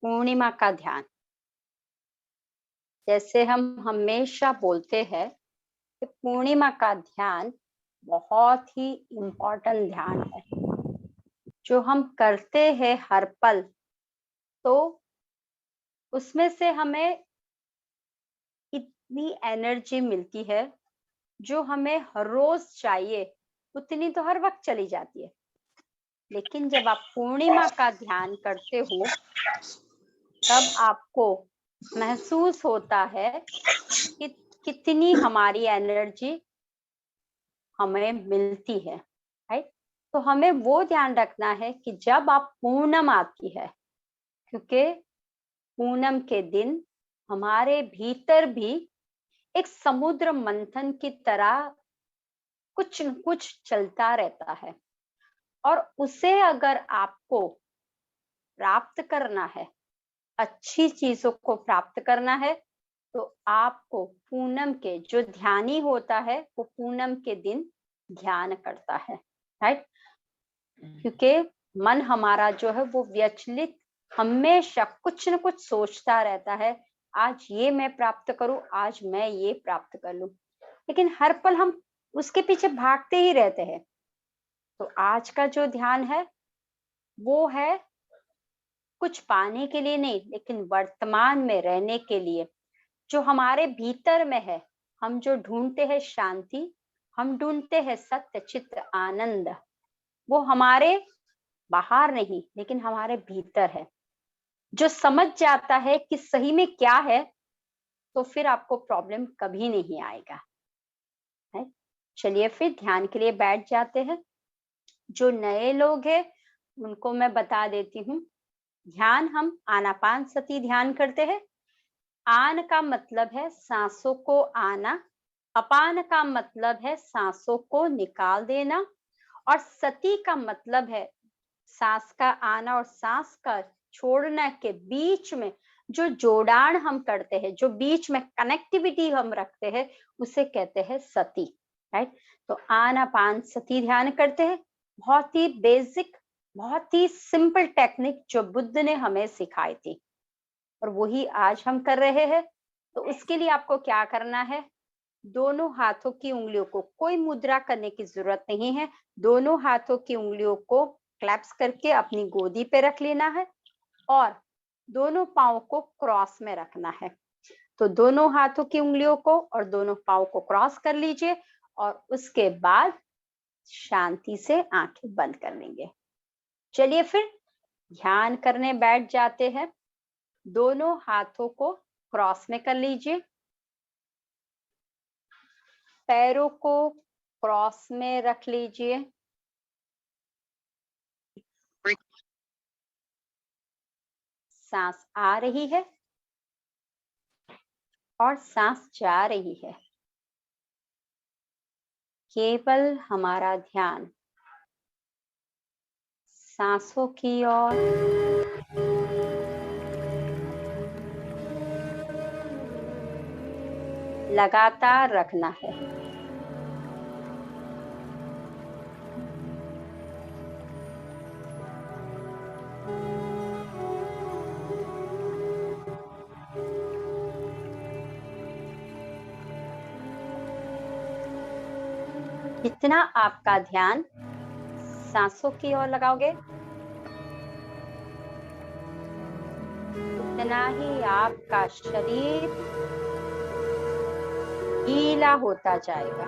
पूर्णिमा का ध्यान। जैसे हम हमेशा बोलते हैं कि पूर्णिमा का ध्यान बहुत ही इम्पोर्टेंट ध्यान है, जो हम करते हैं हर पल। तो उसमें से हमें इतनी एनर्जी मिलती है जो हमें हर रोज चाहिए, उतनी तो हर वक्त चली जाती है। लेकिन जब आप पूर्णिमा का ध्यान करते हो, तब आपको महसूस होता है कि कितनी हमारी एनर्जी हमें मिलती है, राइट? तो हमें वो ध्यान रखना है कि जब आप पूनम आती है, क्योंकि पूनम के दिन हमारे भीतर भी एक समुद्र मंथन की तरह कुछ न कुछ चलता रहता है, और उसे अगर आपको प्राप्त करना है, अच्छी चीजों को प्राप्त करना है, तो आपको पूनम के जो ध्यानी होता है वो पूनम के दिन ध्यान करता है, राइट? क्योंकि मन हमारा जो है वो व्यचलित हमेशा कुछ न कुछ सोचता रहता है, आज ये मैं प्राप्त करूं, आज मैं ये प्राप्त कर लूं। लेकिन हर पल हम उसके पीछे भागते ही रहते हैं। तो आज का जो ध्यान है वो है कुछ पाने के लिए नहीं, लेकिन वर्तमान में रहने के लिए, जो हमारे भीतर में है। हम जो ढूंढते हैं शांति, हम ढूंढते हैं सत्य चित्त आनंद, वो हमारे बाहर नहीं लेकिन हमारे भीतर है। जो समझ जाता है कि सही में क्या है, तो फिर आपको प्रॉब्लम कभी नहीं आएगा, है? चलिए फिर ध्यान के लिए बैठ जाते हैं। जो नए लोग हैं उनको मैं बता देती हूँ, ध्यान हम आनापान सती ध्यान करते हैं। आन का मतलब है सांसों को आना, अपान का मतलब है सांसों को निकाल देना, और सती का मतलब है सांस का आना और सांस का छोड़ना के बीच में जो जोड़ान हम करते हैं, जो बीच में कनेक्टिविटी हम रखते हैं, उसे कहते हैं सती, राइट? तो आनापान सती ध्यान करते हैं। बहुत ही बेसिक, बहुत ही सिंपल टेक्निक जो बुद्ध ने हमें सिखाई थी, और वही आज हम कर रहे हैं। तो उसके लिए आपको क्या करना है, दोनों हाथों की उंगलियों को, कोई मुद्रा करने की जरूरत नहीं है, दोनों हाथों की उंगलियों को क्लैप्स करके अपनी गोदी पे रख लेना है, और दोनों पाँव को क्रॉस में रखना है। तो दोनों हाथों की उंगलियों को और दोनों पाँव को क्रॉस कर लीजिए, और उसके बाद शांति से आंखें बंद कर लेंगे। चलिए फिर ध्यान करने बैठ जाते हैं। दोनों हाथों को क्रॉस में कर लीजिए, पैरों को क्रॉस में रख लीजिए, सांस आ रही है और सांस जा रही है। केवल हमारा ध्यान सांसों की ओर लगातार रखना है। जितना आपका ध्यान सांसों की ओर लगाओगे, उतना ही आपका शरीर गीला होता जाएगा।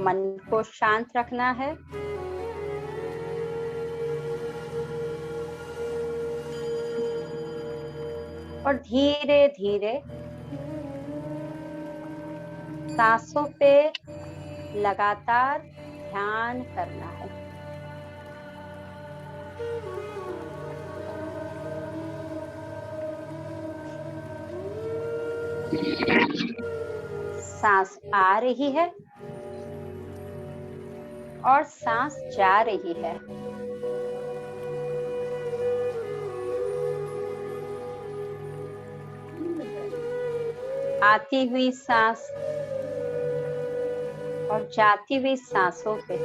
मन को शांत रखना है, और धीरे धीरे सांसों पे लगातार ध्यान करना है। सांस आ रही है और सांस जा रही है। आती हुई सांस और जाती हुई सांसों पे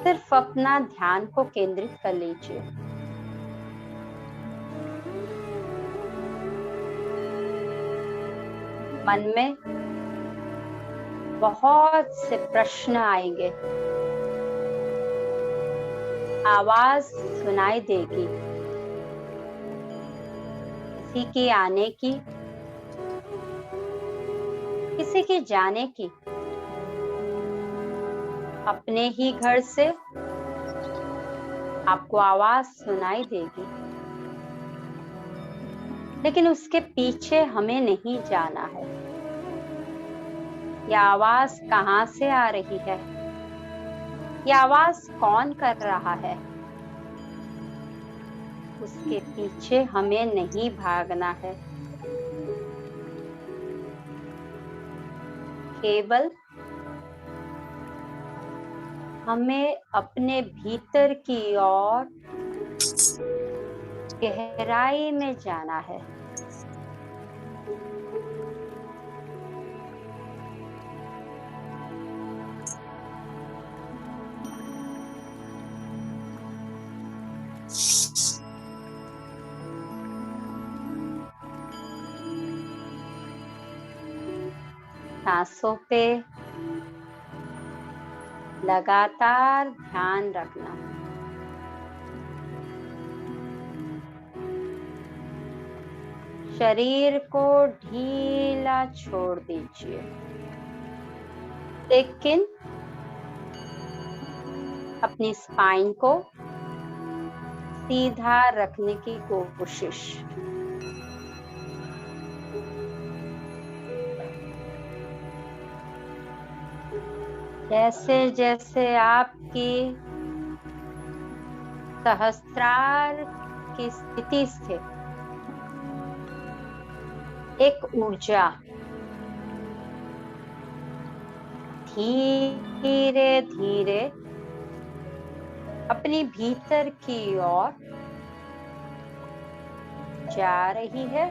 सिर्फ अपना ध्यान को केंद्रित कर लीजिए। मन में बहुत से प्रश्न आएंगे, आवाज सुनाई देगी, किसी की आने की, किसी की जाने की, अपने ही घर से आपको आवाज सुनाई देगी, लेकिन उसके पीछे हमें नहीं जाना है। यह आवाज कहाँ से आ रही है? यह आवाज कौन कर रहा है? उसके पीछे हमें नहीं भागना है। केवल हमें अपने भीतर की ओर गहराई में जाना है। सांसों पे लगातार ध्यान रखना। शरीर को ढीला छोड़ दीजिए, लेकिन अपनी स्पाइन को सीधा रखने की कोशिश। जैसे जैसे आपकी सहस्त्रार की स्थिति से एक ऊर्जा धीरे धीरे अपनी भीतर की ओर जा रही है,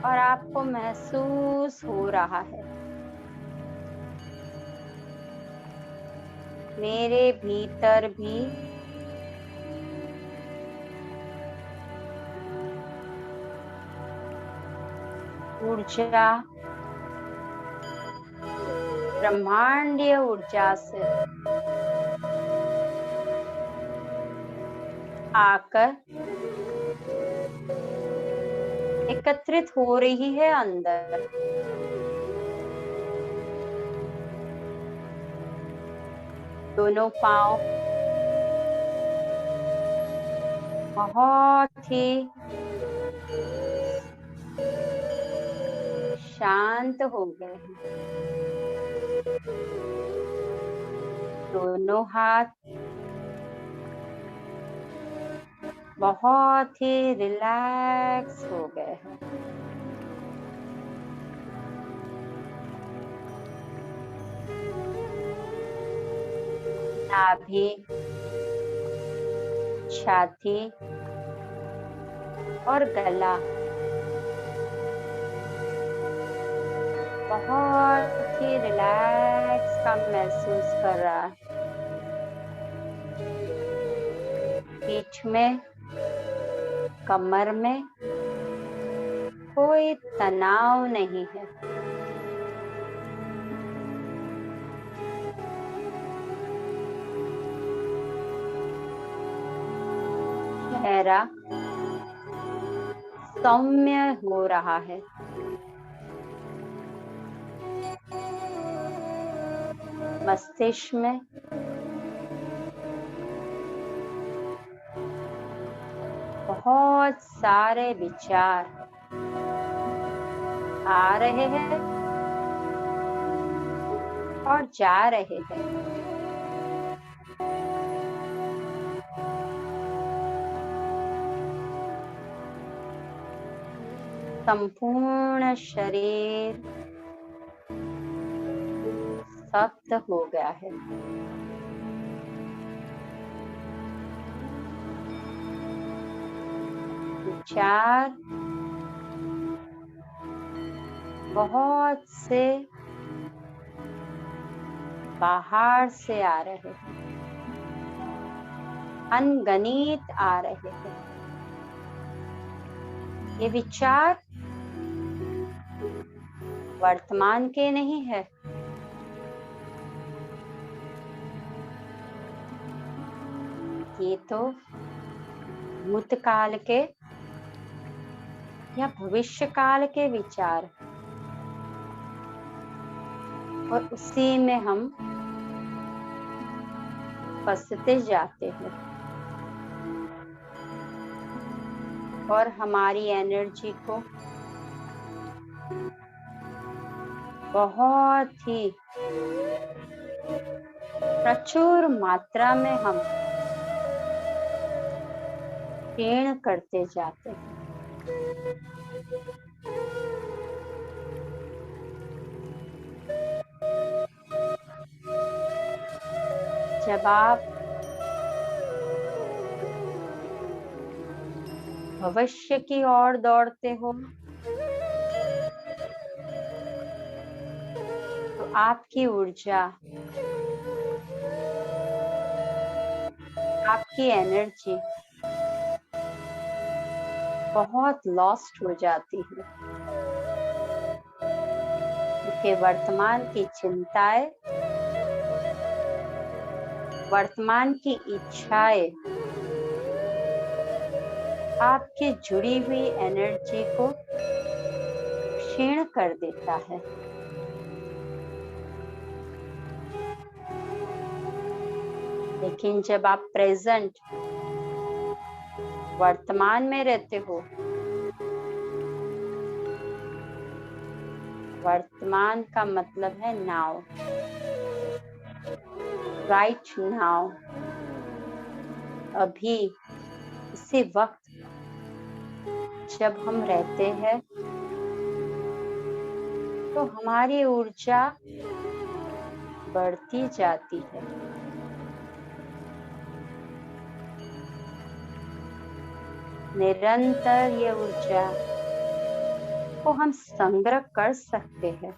और आपको महसूस हो रहा है मेरे भीतर भी ऊर्जा, ब्रह्मांडीय ऊर्जा से आकर एकत्रित हो रही है अंदर। दोनों पांव बहुत ही शांत हो गए हैं। दोनों हाथ बहुत ही रिलैक्स हो गए हैं। नाभि, छाती और गला बहुत ही रिलैक्स का महसूस कर रहा है। पीठ में, कमर में कोई तनाव नहीं है। चेहरा सौम्य हो रहा है। मस्तिष्क में बहुत सारे विचार आ रहे हैं और जा रहे हैं। संपूर्ण शरीर सख्त हो गया है। विचार बहुत से बाहर से आ रहे हैं, अनगणित आ रहे हैं। ये विचार वर्तमान के नहीं है, ये तो भूतकाल के या भविष्य काल के विचार, और उसी में हम फंसते जाते हैं और हमारी एनर्जी को बहुत ही प्रचुर मात्रा में हम क्षीण करते जाते हैं। जब आप भविष्य की ओर दौड़ते हो तो आपकी ऊर्जा, आपकी एनर्जी बहुत लॉस्ट हो जाती है, क्योंकि वर्तमान की चिंताएं, वर्तमान की इच्छाएं आपकी जुड़ी हुई एनर्जी को क्षीण कर देता है। लेकिन जब आप प्रेजेंट, वर्तमान में रहते हो, वर्तमान का मतलब है नाउ, राइट नाउ, अभी इसी वक्त जब हम रहते हैं तो हमारी ऊर्जा बढ़ती जाती है। निरंतर ये ऊर्जा को हम संग्रह कर सकते हैं।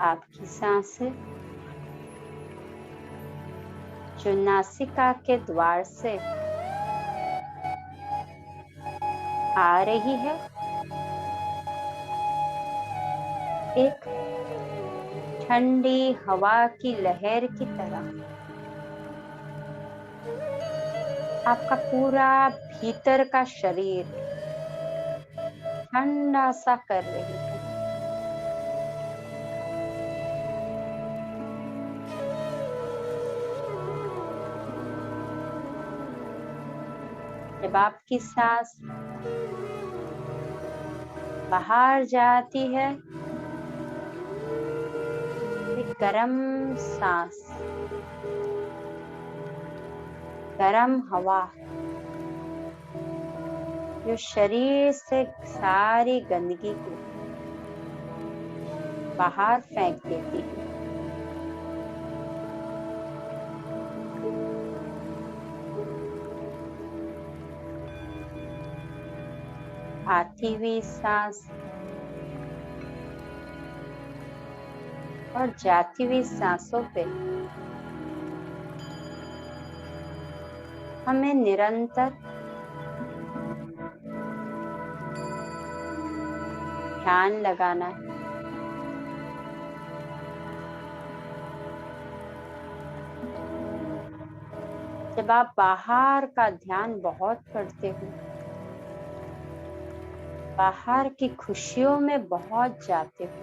आपकी सांसें जो नासिका के द्वार से आ रही है, एक ठंडी हवा की लहर की तरह आपका पूरा भीतर का शरीर ठंडा सा कर रही है। जब आपकी सांस बाहर जाती है, एक गरम सांस, गरम हवा जो शरीर से सारी गंदगी को बाहर फेंक देती है। आती हुई सांस और जाती हुई सांसों पे हमें निरंतर ध्यान लगाना है। जब आप बाहर का ध्यान बहुत करते हो, बाहर की खुशियों में बहुत जाते हो,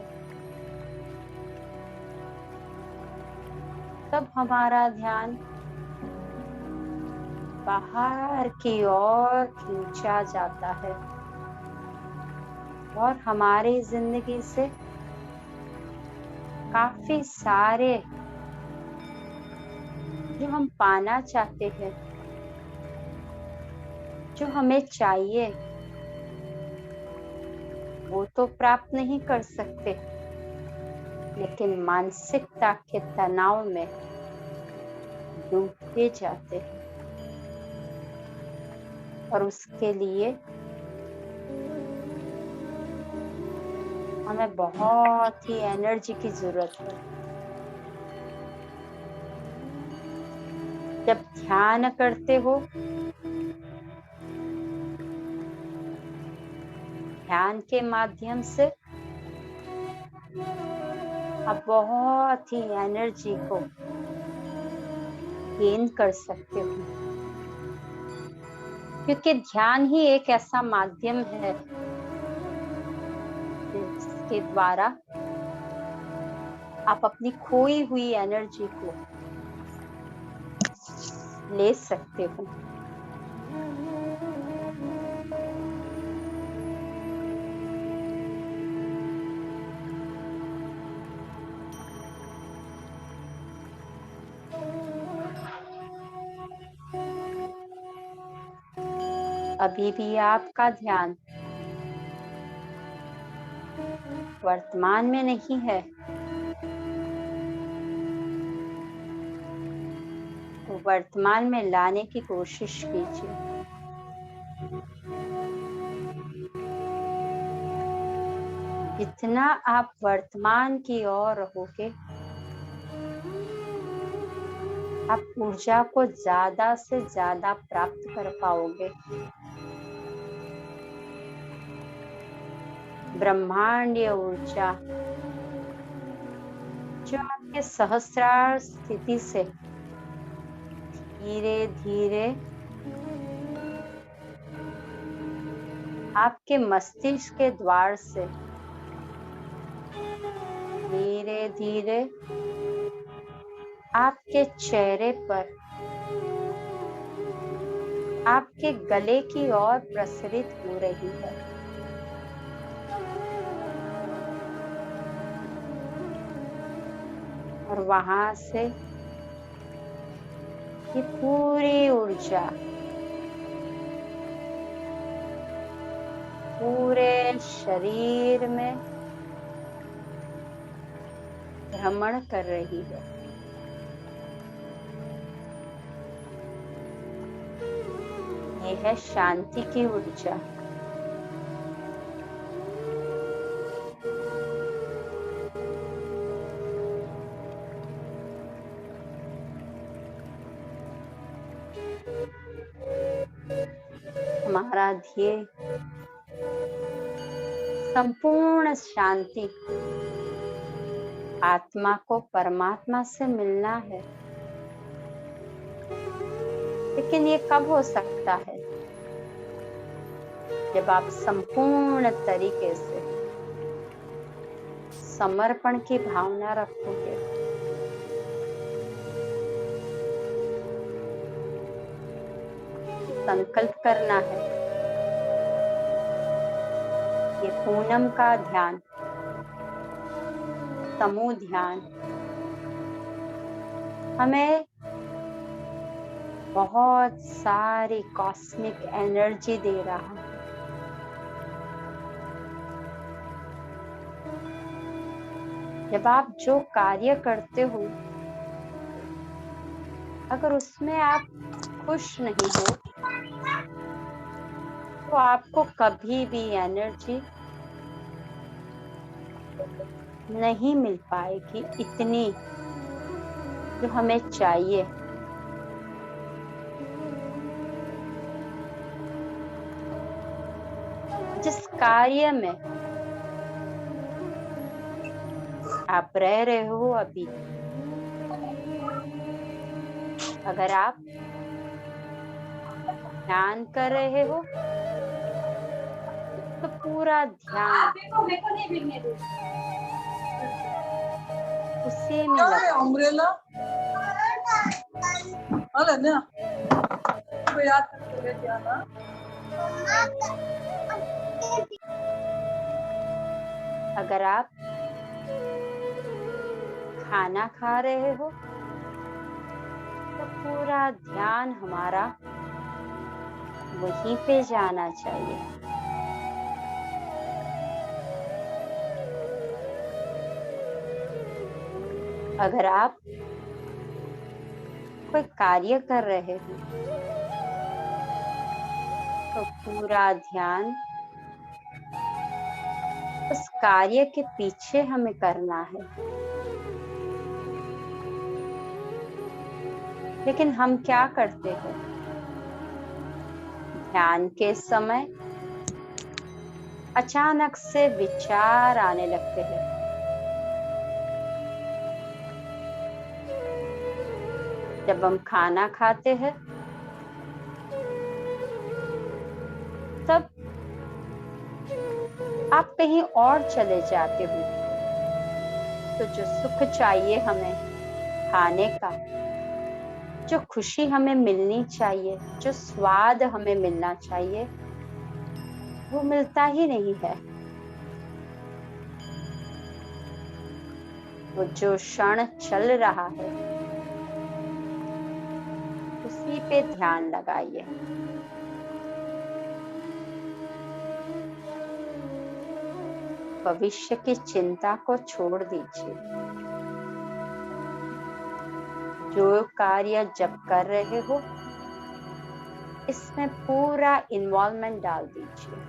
तब हमारा ध्यान बाहर की ओर खींचा जाता है और हमारी जिंदगी से काफी सारे जो हम पाना चाहते हैं, जो हमें चाहिए, वो तो प्राप्त नहीं कर सकते, लेकिन मानसिकता के तनाव में डूबते जाते हैं और उसके लिए हमें बहुत ही एनर्जी की जरूरत है। जब ध्यान करते हो, ध्यान के माध्यम से आप बहुत ही एनर्जी को गेन कर सकते हो, क्योंकि ध्यान ही एक ऐसा माध्यम है जिसके द्वारा आप अपनी खोई हुई एनर्जी को ले सकते हो। अभी भी आपका ध्यान वर्तमान में नहीं है, तो वर्तमान में लाने की कोशिश कीजिए। जितना आप वर्तमान की ओर रहोगे, आप ऊर्जा को ज्यादा से ज्यादा प्राप्त कर पाओगे। ब्रह्मांडीय ऊर्जा जो आपके सहस्रार स्थिति से धीरे धीरे आपके मस्तिष्क के द्वार से धीरे धीरे आपके चेहरे पर, आपके गले की ओर प्रसरित हो रही है। और वहां से ये पूरी ऊर्जा पूरे शरीर में भ्रमण कर रही है। ये है शांति की ऊर्जा। हमारा ध्येय संपूर्ण शांति, आत्मा को परमात्मा से मिलना है। लेकिन ये कब हो सकता है? जब आप संपूर्ण तरीके से समर्पण की भावना रखोगे। संकल्प करना है, ये पूनम का ध्यान, समूह ध्यान हमें बहुत सारी कॉस्मिक एनर्जी दे रहा है। जब आप जो कार्य करते हो, अगर उसमें आप खुश नहीं हो, तो आपको कभी भी एनर्जी नहीं मिल पाएगी इतनी जो हमें चाहिए। जिस कार्य में आप रह रहे हो अभी, अगर आप ध्यान कर रहे हो तो पूरा ध्यान उसी में लगा। अम्ब्रेला ना तो याद करके लेके आना। अगर आप खाना खा रहे हो तो पूरा ध्यान हमारा वहीं पे जाना चाहिए। अगर आप कोई कार्य कर रहे हो तो पूरा ध्यान उस कार्य के पीछे हमें करना है। लेकिन हम क्या करते हैं, ध्यान के समय अचानक से विचार आने लगते हैं। जब हम खाना खाते हैं तब आप कहीं और चले जाते हो, तो जो सुख चाहिए हमें खाने का, जो खुशी हमें मिलनी चाहिए, जो स्वाद हमें मिलना चाहिए, वो मिलता ही नहीं है। वो जो क्षण चल रहा है उसी पे ध्यान लगाइए। भविष्य की चिंता को छोड़ दीजिए। जो कार्य जब कर रहे हो इसमें पूरा इन्वॉल्वमेंट डाल दीजिए।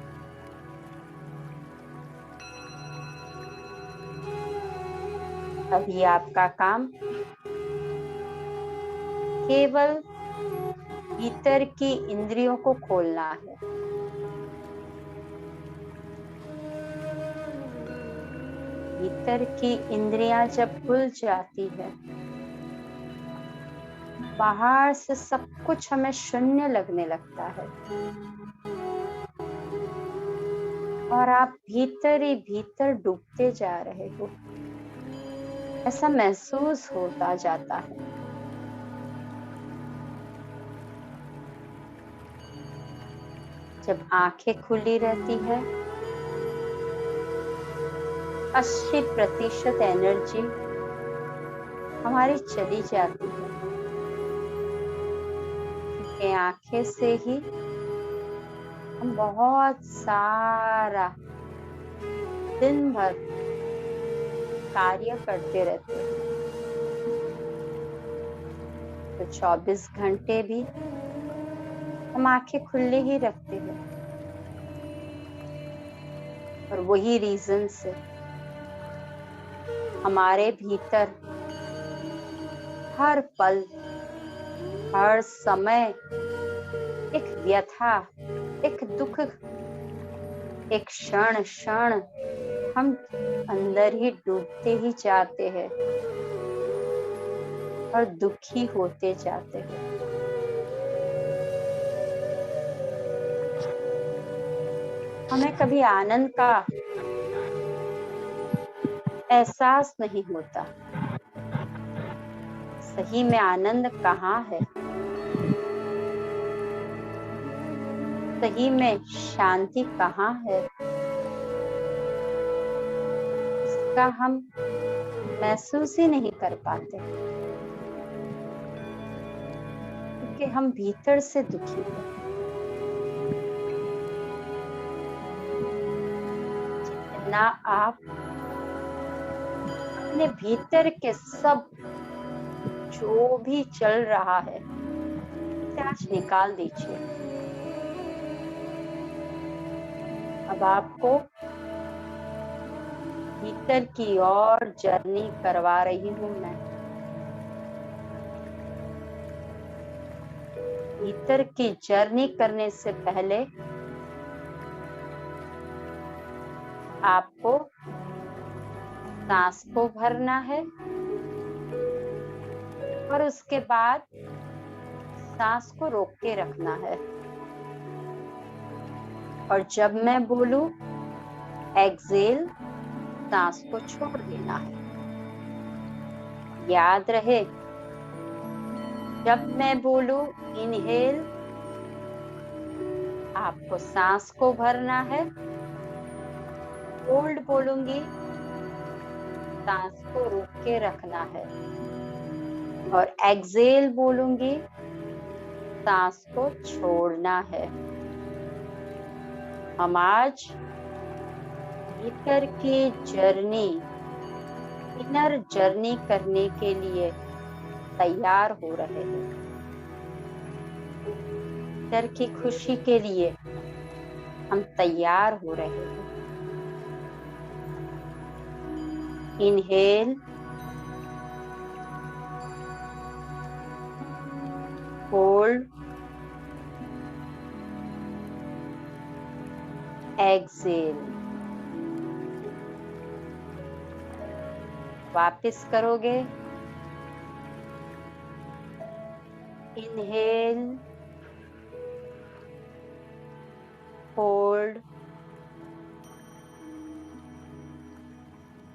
अभी आपका काम केवल भीतर की इंद्रियों को खोलना है। भीतर की इंद्रियां जब खुल जाती है, बाहर से सब कुछ हमें शून्य लगने लगता है और आप भीतर ही भीतर डूबते जा रहे हो, ऐसा महसूस होता जाता है। जब आंखें खुली रहती है 80% एनर्जी हमारी चली जाती है, क्योंकि आंखें से ही हम बहुत सारा दिन भर कार्य करते रहते हैं। तो 24 घंटे भी हम आंखें खुली ही रखते हैं और वही रीजन से हमारे भीतर हर पल हर समय एक व्यथा, एक दुख, एक क्षण क्षण हम अंदर ही डूबते ही जाते हैं और दुखी होते जाते हैं। हमें कभी आनंद का एहसास नहीं होता। सही में आनंद कहाँ है? सही में शांति कहाँ है? इसका हम महसूस ही नहीं कर पाते, क्योंकि हम भीतर से दुखी हैं। जितना आप अपने भीतर के सब जो भी चल रहा है आज निकाल दीजिए। अब आपको भीतर की ओर जर्नी करवा रही हूँ मैं। भीतर की जर्नी करने से पहले आपको सांस को भरना है और उसके बाद सांस को रोक के रखना है। और जब मैं बोलूं एक्सेल, सांस को छोड़ देना है। याद रहे, जब मैं बोलूं इनहेल, आपको सांस को भरना है। होल्ड बोलूंगी, सांस को रोक के रखना है। और एक्सेल बोलूंगी, सांस को छोड़ना है। हम आज भीतर की जर्नी, इनर जर्नी करने के लिए तैयार हो रहे हैं। फ्यूचर की खुशी के लिए हम तैयार हो रहे हैं। Inhale, hold, exhale. वापस करोगे। Inhale, hold,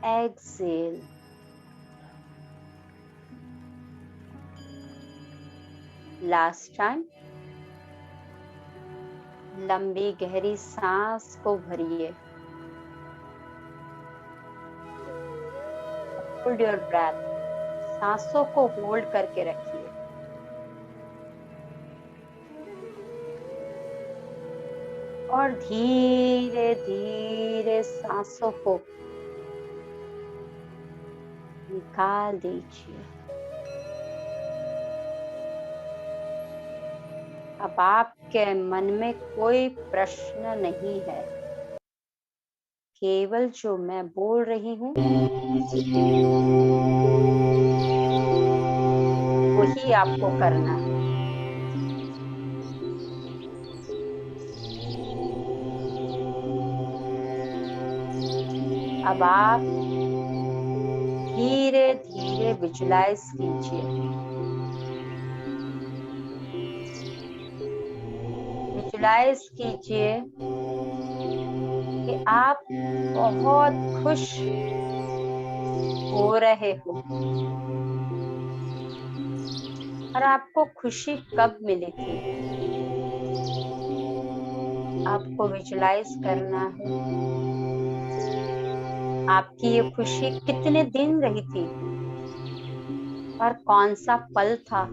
exhale. Last time. लंबी गहरी सांस को भरिए। Hold your breath. सांसों को होल्ड करके रखिए। और धीरे धीरे सांसों को निकाल दीजिए। अब आपके मन में कोई प्रश्न नहीं है, केवल जो मैं बोल रही हूँ वही आपको करना है। अब आप धीरे धीरे विजुलाइज कीजिए। विजुलाइज कीजिए कि आप बहुत खुश हो रहे हो। और आपको खुशी कब मिली थी? आपको विजुलाइज करना है। आपकी ये खुशी कितने दिन रही थी और कौन सा पल था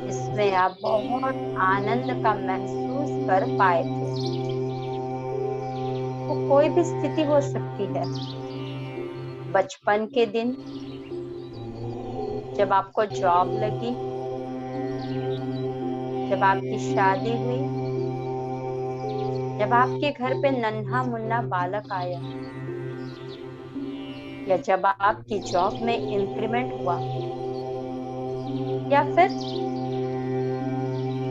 जिसमें आप बहुत आनंद का महसूस कर पाए थे? वो कोई भी स्थिति हो सकती है। बचपन के दिन, जब आपको जॉब लगी, जब आपकी शादी हुई, जब आपके घर पे नन्हा मुन्ना बालक आया, या जब आपकी जॉब में इंक्रीमेंट हुआ, या फिर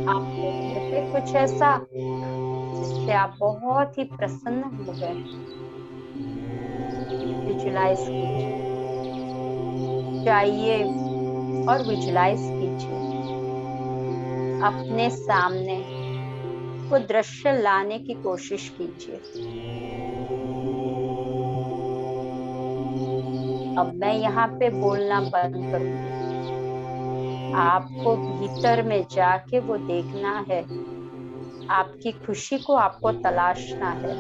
आपके घर पे कुछ ऐसा जिससे आप बहुत ही प्रसन्न हो गए। विजुलाइज कीजिए, जाइए और विजुलाइज कीजिए। अपने सामने वो दृश्य लाने की कोशिश कीजिए। अब मैं यहाँ पे बोलना बंद करूंगी। आपको भीतर में जाके वो देखना है। आपकी खुशी को आपको तलाशना है।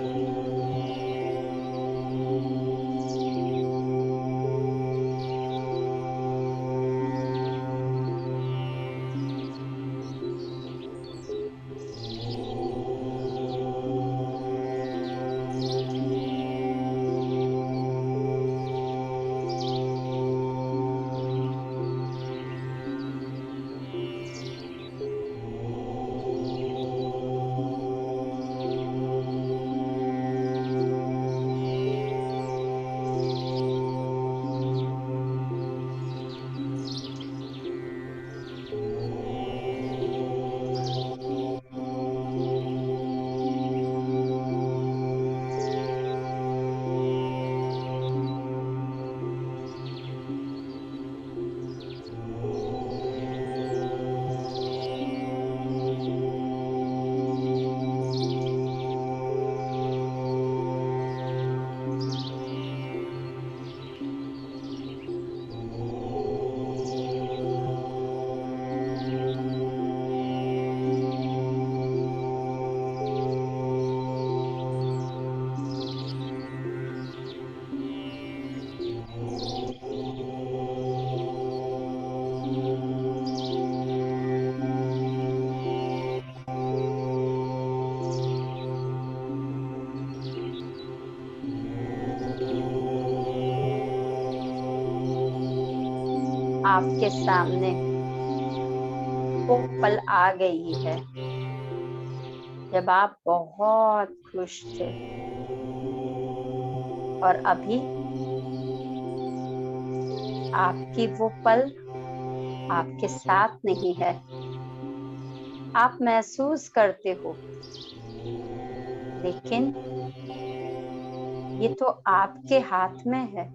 आपके सामने वो पल आ गई है जब आप बहुत खुश थे और अभी आपकी वो पल आपके साथ नहीं है। आप महसूस करते हो, लेकिन ये तो आपके हाथ में है।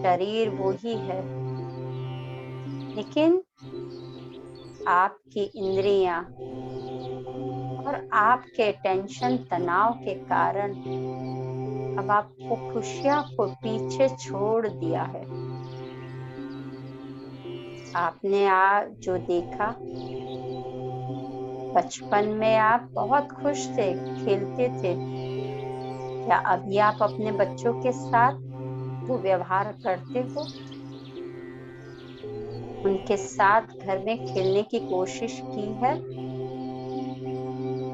शरीर वो ही है, लेकिन आपकी इंद्रियां और आपके टेंशन तनाव के कारण अब आपको खुशियां को पीछे छोड़ दिया है। आपने आज जो देखा, बचपन में आप बहुत खुश थे, खेलते थे। क्या अभी आप अपने बच्चों के साथ वो व्यवहार करते हो? उनके साथ घर में खेलने की कोशिश की है?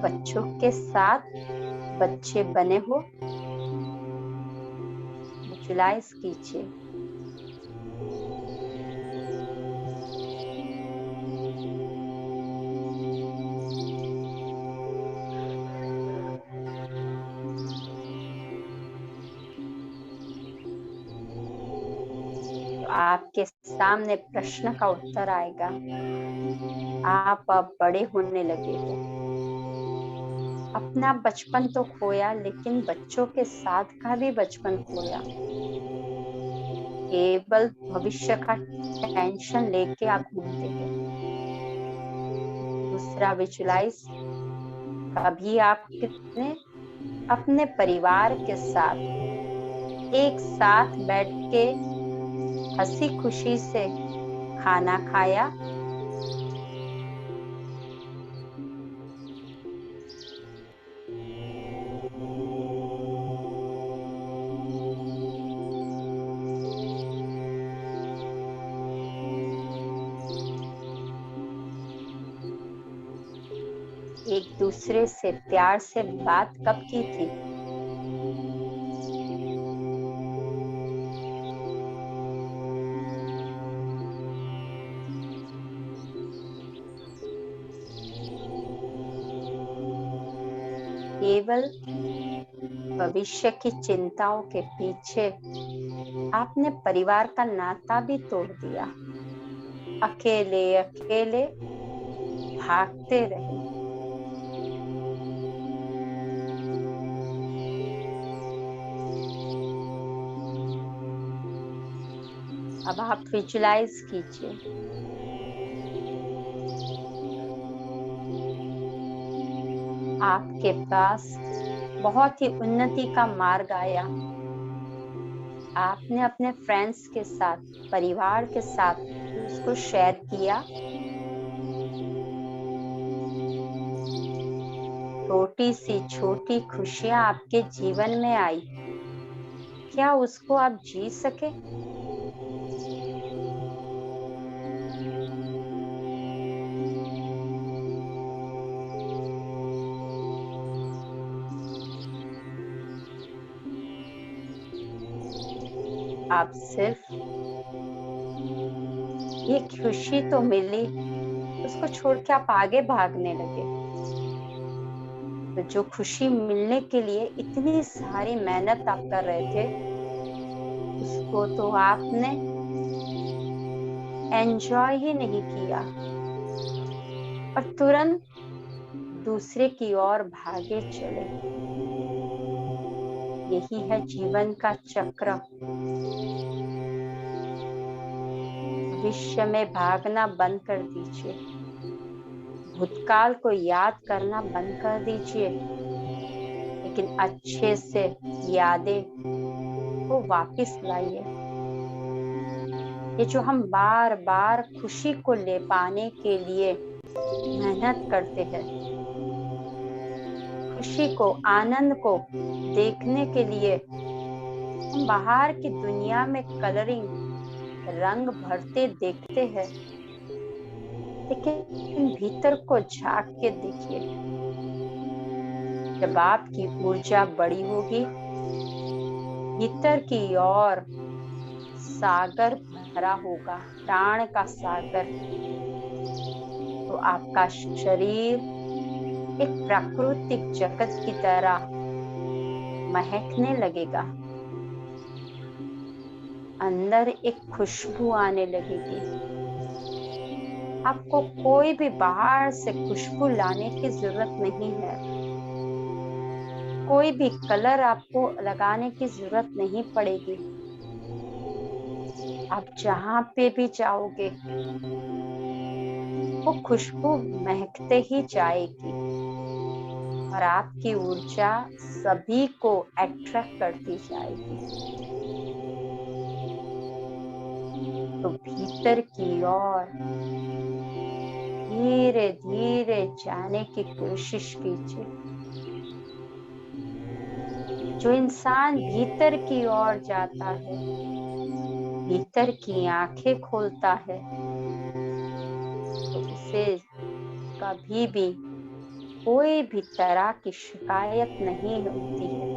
बच्चों के साथ बच्चे बने हो? विजुलाइज कीजिए। आपके सामने प्रश्न का उत्तर आएगा। आप अब बड़े होने लगे हो। अपना बचपन तो खोया, लेकिन बच्चों के साथ का भी बचपन खोया। केवल भविष्य का टेंशन लेके आप घूमते हो। दूसरा विजुलाइज, कभी आप कितने अपने परिवार के साथ एक साथ बैठ के हंसी खुशी से खाना खाया? एक दूसरे से प्यार से बात कब की थी? केवल भविष्य की चिंताओं के पीछे आपने परिवार का नाता भी तोड़ दिया। अकेले अकेले भागते रहे। अब आप विजुलाइज कीजिए, आपके पास बहुत ही उन्नति का मार्ग आया। आपने अपने फ्रेंड्स के साथ, परिवार के साथ उसको शेयर किया। छोटी सी छोटी खुशियां आपके जीवन में आई। क्या उसको आप जी सके? आप सिर्फ ये खुशी तो मिली, उसको छोड़ के आप आगे भागने लगे। तो जो खुशी मिलने के लिए इतनी सारी मेहनत आप कर रहे थे, उसको तो आपने एंजॉय ही नहीं किया और तुरंत दूसरे की ओर भागे चले। यही है जीवन का चक्र। भविष्य में भागना बंद कर दीजिए। भूतकाल को याद करना बंद कर दीजिए, लेकिन अच्छे से यादें को वापस लाइए। ये जो हम बार बार खुशी को ले पाने के लिए मेहनत करते हैं, खुशी को, आनंद को देखने के लिए हम बाहर की दुनिया में कलरिंग, रंग भरते देखते हैं, लेकिन भीतर को झांक के देखिए। जब आपकी ऊर्जा बड़ी होगी, भीतर की ओर सागर भरा होगा, प्राण का सागर, तो आपका शरीर एक प्राकृतिक जगत की तरह महकने लगेगा। अंदर एक खुशबू आने लगेगी। आपको कोई भी बाहर से खुशबू लाने की जरूरत नहीं है। कोई भी कलर आपको लगाने की जरूरत नहीं पड़ेगी। आप जहाँ पे भी जाओगे वो खुशबू महकते ही जाएगी और आपकी ऊर्जा सभी को अट्रैक्ट करती जाएगी। तो भीतर की ओर धीरे धीरे जाने की कोशिश कीजिए। जो इंसान भीतर की ओर जाता है, भीतर की आंखें खोलता है, तो उसे कभी भी कोई भी तरह की शिकायत नहीं होती है।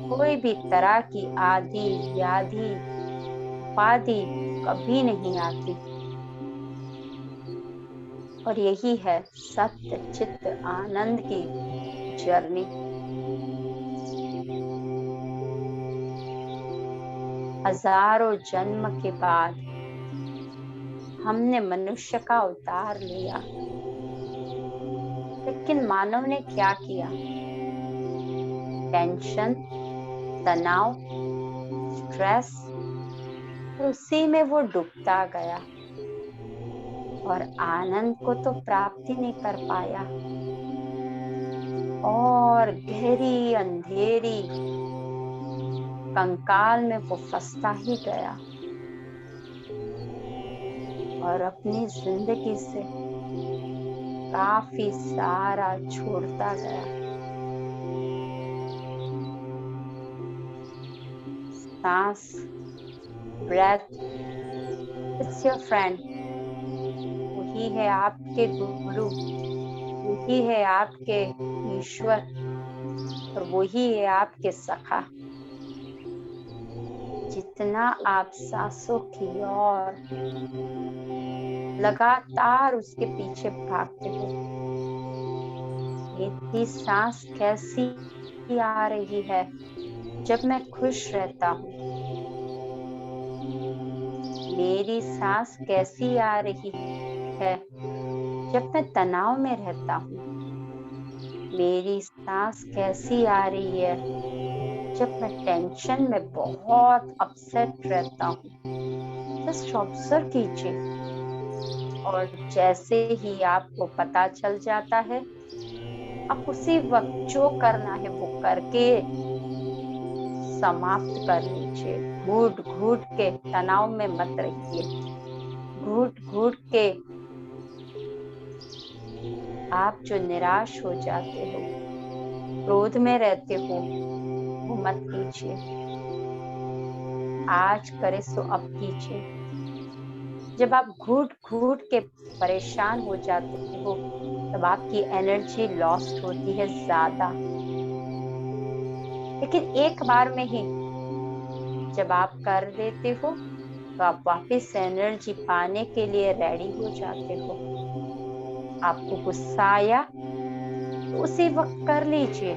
कोई भी तरह की आदि व्याधि उपाधि कभी नहीं आती। और यही है सत्य चित्त आनंद की जर्नी। हजारों जन्म के बाद हमने मनुष्य का अवतार लिया, लेकिन मानव ने क्या किया? टेंशन, तनाव, स्ट्रेस, और उसी में वो डूबता गया और आनंद को तो प्राप्त ही नहीं कर पाया और गहरी अंधेरी कंकाल में वो फंसता ही गया और अपनी जिंदगी से काफी सारा छोड़ता गया। सांस, ब्रेथ, इट्स योर फ्रेंड। वही है आपके गुरु, वही है आपके ईश्वर और वही है आपके सखा। जितना आप सांसों की ओर लगातार उसके पीछे भागते हो, मेरी सांस कैसी आ रही है जब मैं खुश रहता हूँ, मेरी सांस कैसी आ रही है जब मैं तनाव में रहता हूँ, मेरी सांस कैसी आ रही है जब मैं टेंशन में बहुत अपसेट रहता हूँ। जस्ट ऑब्जर्व कीजिए और जैसे ही आपको पता चल जाता है, आप उसी वक्त जो करना है वो करके समाप्त कर लीजिए। घूट घूट के तनाव में मत रहिए। घूट घूट के आप जो निराश हो जाते हो, क्रोध में रहते हो, वो मत कीजिए। आज करे सो अब कीजिए। जब आप घूट घूट के परेशान हो जाते हो, तब आपकी एनर्जी लॉस्ट होती है ज्यादा। लेकिन एक बार में ही जब आप कर देते हो, तो आप वापस एनर्जी पाने के लिए रेडी हो जाते हो। आपको गुस्सा आया तो उसी वक्त कर लीजिए,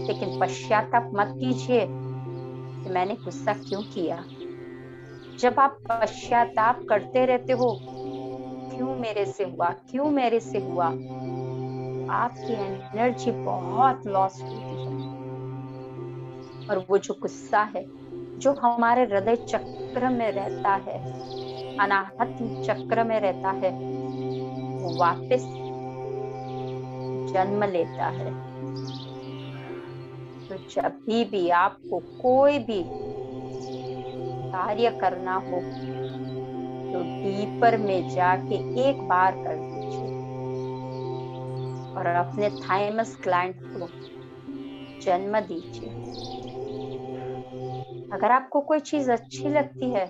लेकिन पश्चाताप मत कीजिए कि मैंने गुस्सा क्यों किया। जब आप पश्चाताप करते रहते हो, क्यों मेरे से हुआ, क्यों मेरे से हुआ, आपकी एनर्जी बहुत लॉस्ट होती है। और वो जो गुस्सा है, जो हमारे हृदय चक्र में रहता है, अनाहत चक्र में रहता है, वो वापस जन्म लेता है। तो जब भी आपको कोई भी कार्य करना हो, तो डीपर में जाके एक बार कर दीजिए और अपने थाइमस ग्लैंड को जन्म दीजिए। अगर आपको कोई चीज अच्छी लगती है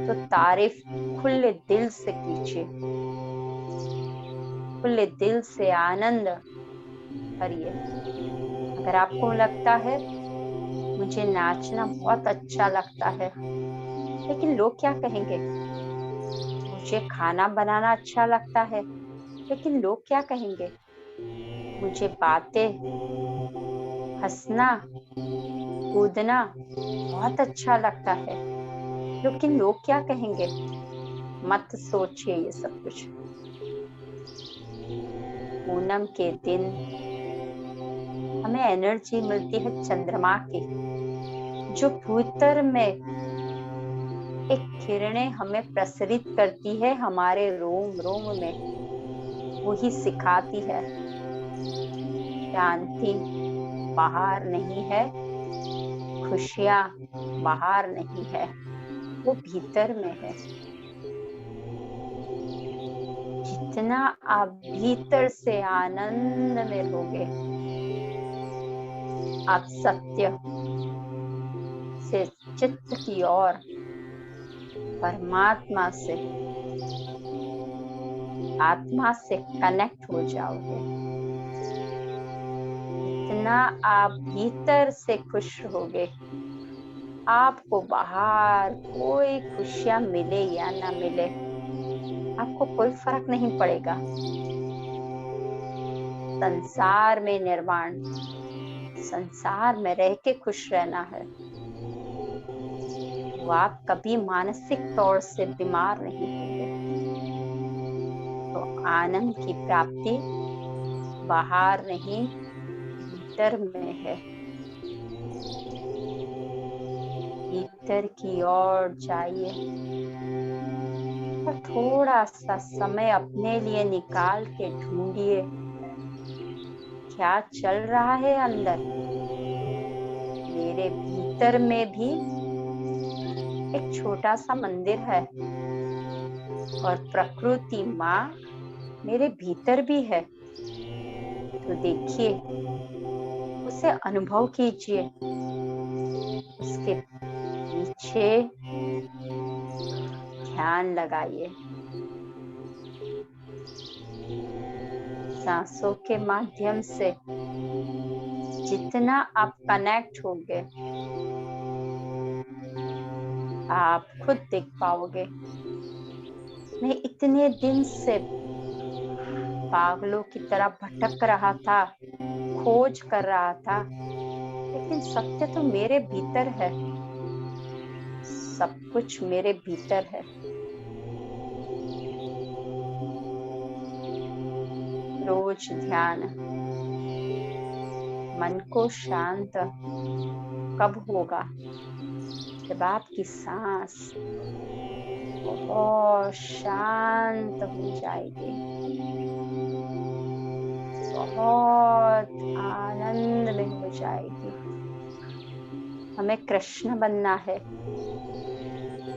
तो तारीफ खुले दिल से कीजिए, खुले दिल से आनंद करिए। अगर आपको लगता है मुझे नाचना बहुत अच्छा लगता है, लेकिन लोग क्या कहेंगे? मुझे खाना बनाना अच्छा लगता है, लेकिन लोग क्या कहेंगे? मुझे बातें, हंसना, कूदना बहुत अच्छा लगता है, लेकिन लोग क्या कहेंगे? मत सोचिए ये सब कुछ। पूनम के दिन हमें एनर्जी मिलती है चंद्रमा की, जो भीतर में एक किरणें हमें प्रसरित करती है हमारे रोम रोम में। वही सिखाती है शांति बाहर नहीं है, खुशियाँ बाहर नहीं है, वो भीतर में है। जितना आप भीतर से आनंद में रहोगे, आप सत्य से चित्त की ओर परमात्मा से आत्मा से कनेक्ट हो जाओगे। जितना आप भीतर से खुश रहोगे, आपको बाहर कोई खुशियां मिले या ना मिले, आपको कोई फर्क नहीं पड़ेगा। संसार में निर्वाण, संसार में रह के खुश रहना है, तो आप कभी मानसिक तौर से बीमार नहीं होंगे। तो आनंद की प्राप्ति बाहर नहीं, भीतर में है। भीतर की ओर जाइए और थोड़ा सा समय अपने लिए निकाल के ढूंढिए, क्या चल रहा है अंदर। मेरे भीतर में भी एक छोटा सा मंदिर है, और प्रकृति माँ मेरे भीतर भी है। तो देखिए, उसे अनुभव कीजिए, उसके पीछे ध्यान लगाइए। सांसों के माध्यम से जितना आप कनेक्ट होंगे, आप खुद देख पाओगे। मैं इतने दिन से पागलों की तरह भटक रहा था, खोज कर रहा था, लेकिन सत्य तो मेरे भीतर है। सब कुछ मेरे भीतर है। रोज ध्यान। मन को शांत कब होगा? जब आपकी सांस बहुत शांत हो जाएगी, बहुत आनंद में हो जाएगी। हमें कृष्ण बनना है,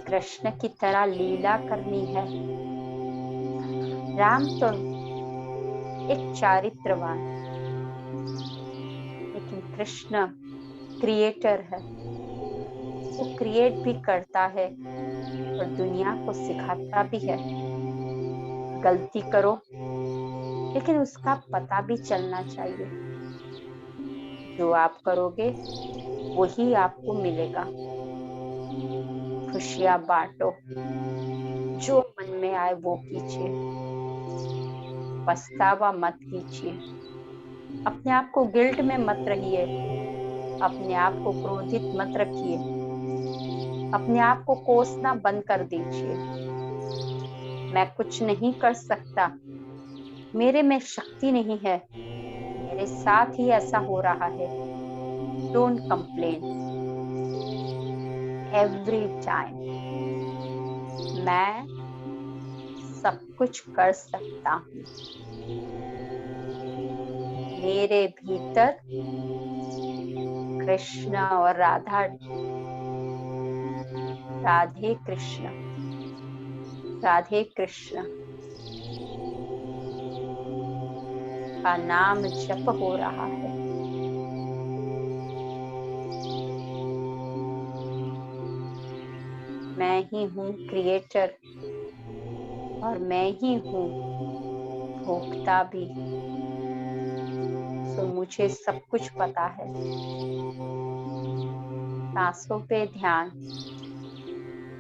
कृष्ण की तरह लीला करनी है। राम तो एक चारित्रवान, लेकिन कृष्ण क्रिएटर है। वो क्रिएट भी करता है और दुनिया को सिखाता भी है। गलती करो, लेकिन उसका पता भी चलना चाहिए। जो आप करोगे वही आपको मिलेगा। खुशियां बांटो, जो मन में आए वो कीजिए, पछतावा मत कीजिए। अपने आप को गिल्ट में मत रहिए, अपने आप को क्रोधित मत रखिए, अपने आप को कोसना बंद कर दीजिए। मैं कुछ नहीं कर सकता, मेरे में शक्ति नहीं है, मेरे साथ ही ऐसा हो रहा है। Don't complain. एवरी टाइम मैं सब कुछ कर सकता हूँ। मेरे भीतर कृष्ण और राधा, राधे कृष्ण, राधे कृष्ण का नाम जप हो रहा है। मैं ही हूँ क्रिएटर और मैं ही हूँ भोक्ता भी। तो मुझे सब कुछ पता है। सांसों पे ध्यान,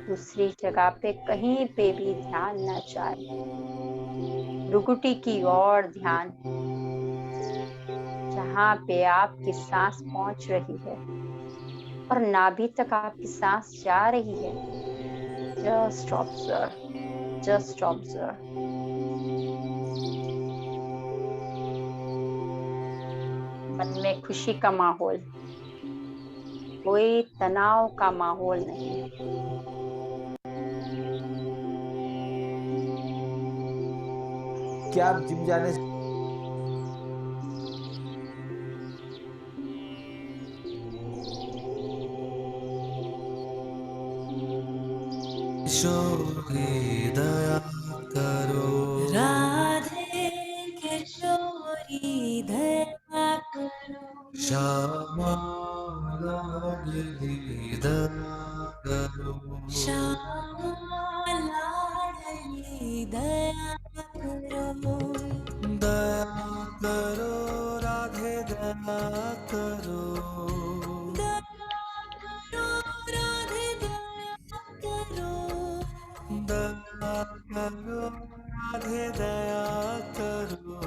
दूसरी जगह पे कहीं पे भी ध्यान न जाए। भ्रुकुटी की ओर ध्यान, जहाँ पे आपकी सांस पहुंच रही है और नाभि तक आपकी सांस जा रही है। Just observe, just observe. मन में खुशी का माहौल, कोई तनाव का माहौल नहीं। क्या आप जिम जाने से किशोरी दया करो, राधे किशोरी दया करो, श्यामा लाडली दया करो, श्यामा लाडली दया करो, दया करो राधे दया करो, दया करो राधे दया करो, दया करो राधे दया करो,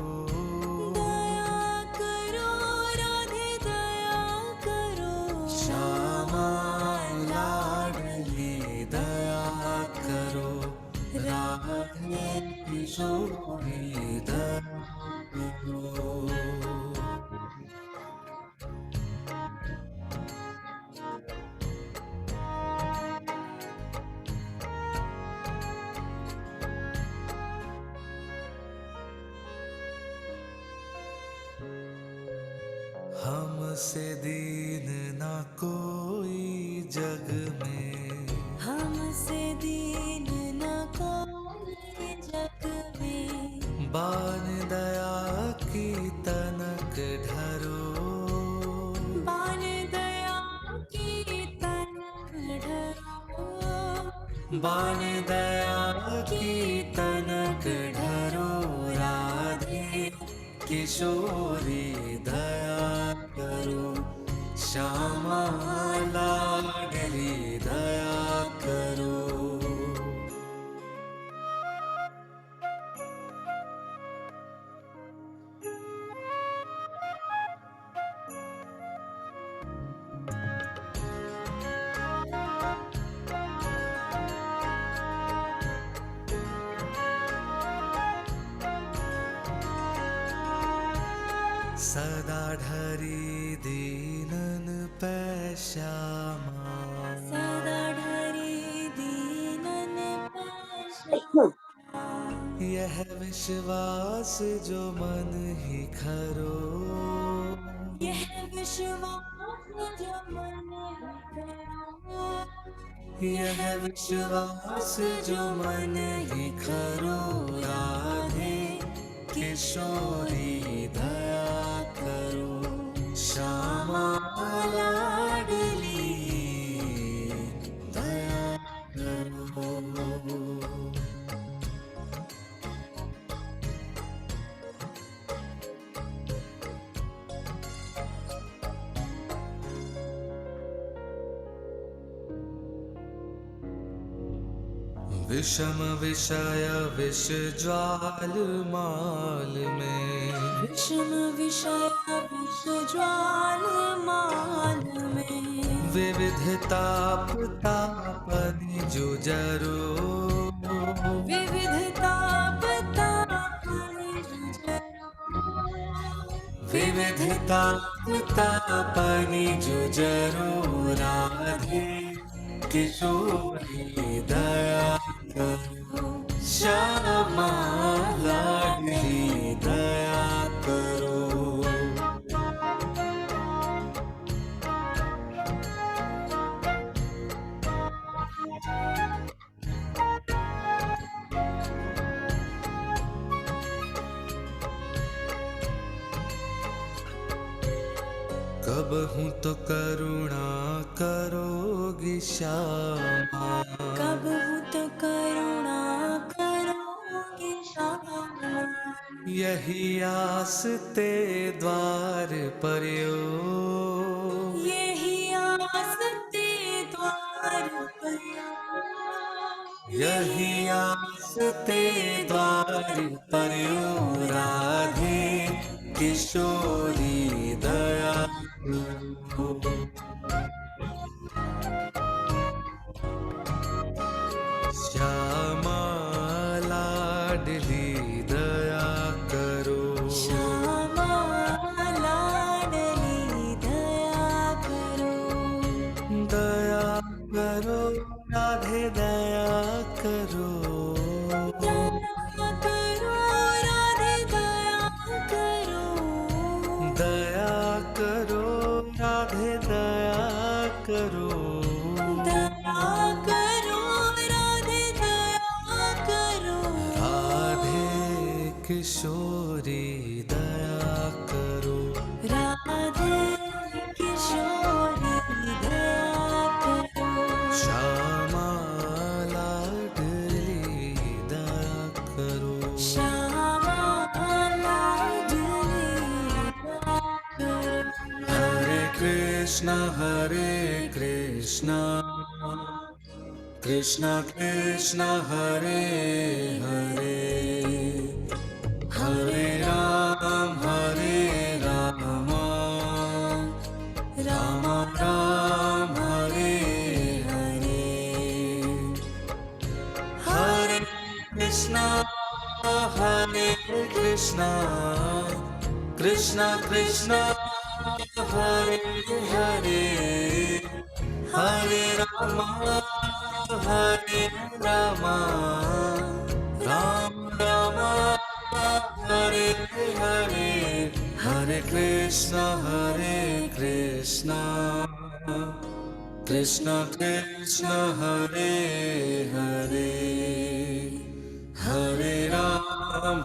दया करो राधे दया करो, श्यामा लाडली दया करो, राधे किशोरी दया करो। हमसे दीन ना कोई जग में, हमसे दीन न कोई जग में, बान दया की तनक ढरो, बान दया की तनक ढरो, बान दया की तनक ढरो, राधे किशोरी दया करो, श्यामा लाडली दया करो। सदा ढरी दीनन पे श्यामा, सदा ढरी दीनन पे यह विश्वास जो मन ही खरो, यह विश्वास जो मन करो, यह विश्वास जो मन ही खरो, राधे किशोरी दया करो, श्यामा लाडली दया करो। विषम विषय विष ज्वाल माल में, विषम विषय विष ज्वाल माल में, विविधताप तापनि जुजरो, विविधताप तापनि जुजरो, विविधताप तापनि जुजरो, राधे किशोरी दया करो, श्यामा लाडली दया करो। कब हूँ तो करुणा करोगी श्यामा, कब हूँ तो करुणा करोगे श्यामा, यही आस ते द्वार पर्यो, यही आस ते यही आस ते द्वार पर यूं राधे किशोरी दया करो। श्यामा लाडली दया करो। श्यामा लाडली दया करो। दया करो राधे दया करो। दया करो राधे दया करो। दया करो राधे दया करो। दया करो राधे दया करो। राधे किशोरी दया करो। राधे किशोरी दया करो। श्यामा लाडली दया करो। श्यामा लाडली दया करो। हरे कृष्णा कृष्णा कृष्णा हरे हरे, हरे राम राम राम हरे हरे। हरे कृष्णा कृष्णा कृष्णा हरे हरे, हरे राम राम राम हरे हरे। हरे कृष्णा कृष्णा कृष्णा हरे हरे, हरे राम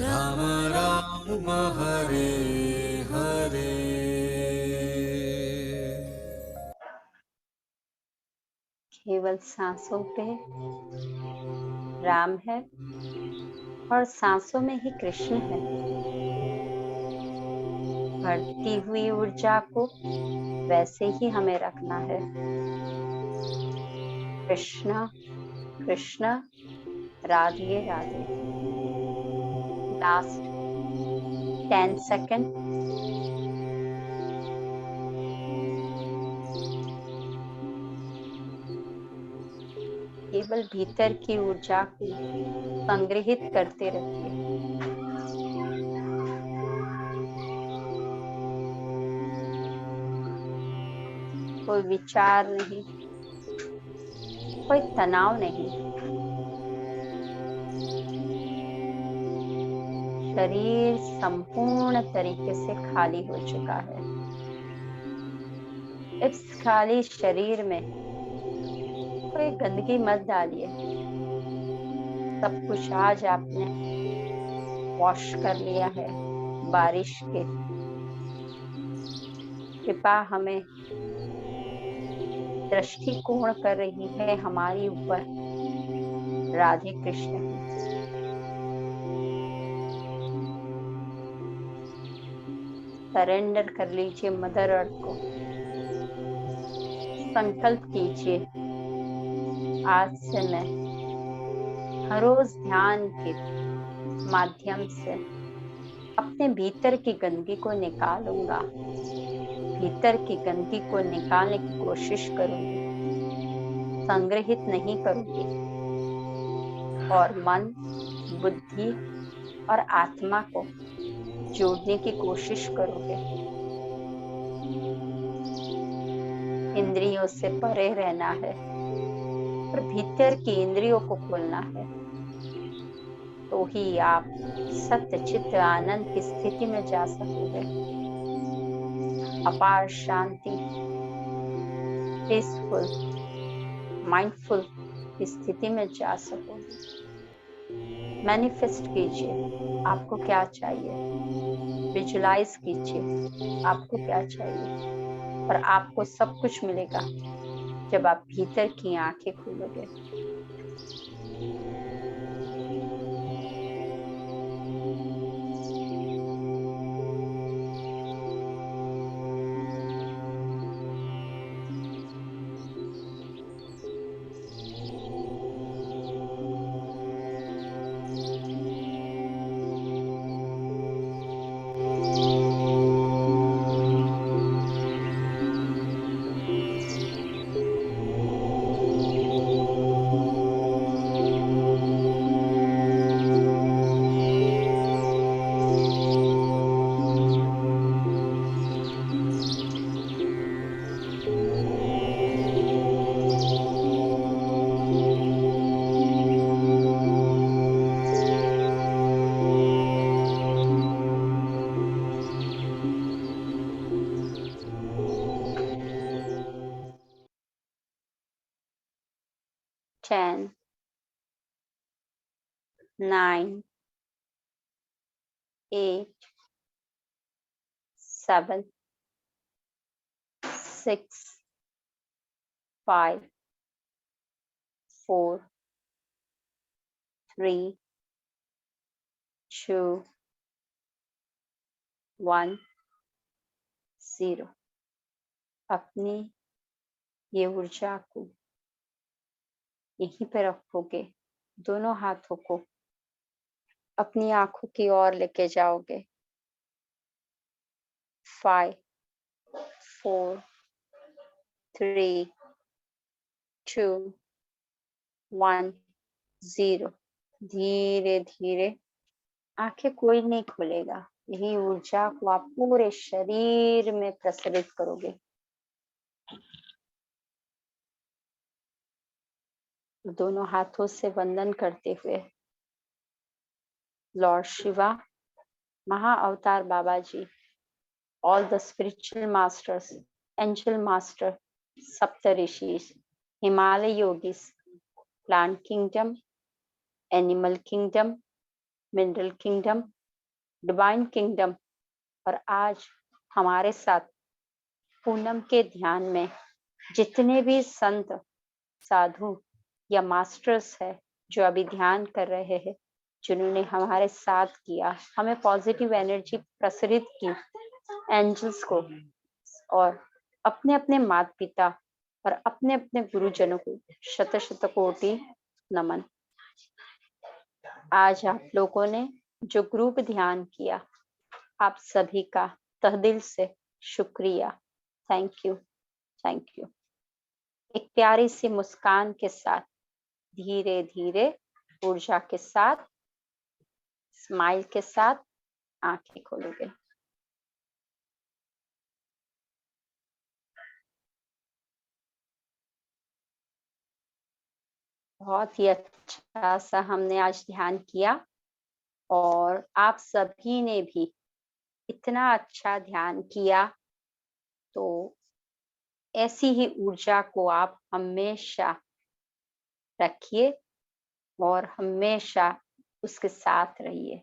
राम राम हरे हरे। केवल सांसों पे राम है और सांसों में ही कृष्ण है। बढ़ती हुई ऊर्जा को वैसे ही हमें रखना है। कृष्णा कृष्णा राधे राधे। Last 10 second. केवल भीतर की ऊर्जा को संग्रहित करते रहिए। कोई विचार नहीं, कोई तनाव नहीं। शरीर संपूर्ण तरीके से खाली हो चुका है। इस खाली शरीर में कोई गंदगी मत डालिए। सब कुछ आज आपने वॉश कर लिया है बारिश के। कृपा हमें दृष्टिकोण कर रही है हमारी ऊपर राधे कृष्ण की। सरेंडर कर लीजिए मदर अर्थ को। संकल्प कीजिए आज से मैं हर रोज ध्यान के माध्यम से अपने भीतर की गंदगी को निकालूंगा। भीतर की गंदगी को निकालने की कोशिश करूंगी, संग्रहित नहीं करूंगी। और मन, बुद्धि और आत्मा को जोड़ने की कोशिश करोगे। इंद्रियों से परे रहना है और भीतर की इंद्रियों को खोलना है, तो ही आप सत्य चित्त आनंद की स्थिति में जा सकोगे। अपार शांति, पीसफुल, माइंडफुल की स्थिति में जा सकोगे। मैनिफेस्ट कीजिए आपको क्या चाहिए, विजुलाइज कीजिए आपको क्या चाहिए, और आपको सब कुछ मिलेगा जब आप भीतर की आंखें खोलोगे। 10, 9, 8, 7, 6, 5, 4, 3, 2, 1, 0। अपनी ये ऊर्जा को यहीं पे रखोगे, दोनों हाथों को अपनी आंखों की ओर लेके जाओगे। 5, 4, 3, 2, 1, 0। धीरे धीरे आंखें कोई नहीं खोलेगा। यही ऊर्जा को आप पूरे शरीर में प्रसरित करोगे। दोनों हाथों से वंदन करते हुए लॉर्ड शिवा, महा अवतार बाबा जी, all the spiritual masters, angel master, saptarishis, Himalaya yogis, plant kingdom, animal kingdom, mineral kingdom, divine kingdom, और आज हमारे साथ पूनम के ध्यान में जितने भी संत, साधु या मास्टर्स है जो अभी ध्यान कर रहे हैं, जिन्होंने हमारे साथ किया, हमें पॉजिटिव एनर्जी प्रसरित की, एंजल्स को और अपने अपने माता पिता और अपने अपने गुरुजनों को शत शत कोटि नमन। आज आप लोगों ने जो ग्रुप ध्यान किया, आप सभी का तहे दिल से शुक्रिया। Thank you, thank you. एक प्यारी सी मुस्कान के साथ धीरे धीरे ऊर्जा के साथ, स्माइल के साथ आंखें खोलोगे। बहुत ही अच्छा सा हमने आज ध्यान किया और आप सभी ने भी इतना अच्छा ध्यान किया, तो ऐसी ही ऊर्जा को आप हमेशा रखिए और हमेशा उसके साथ रहिए।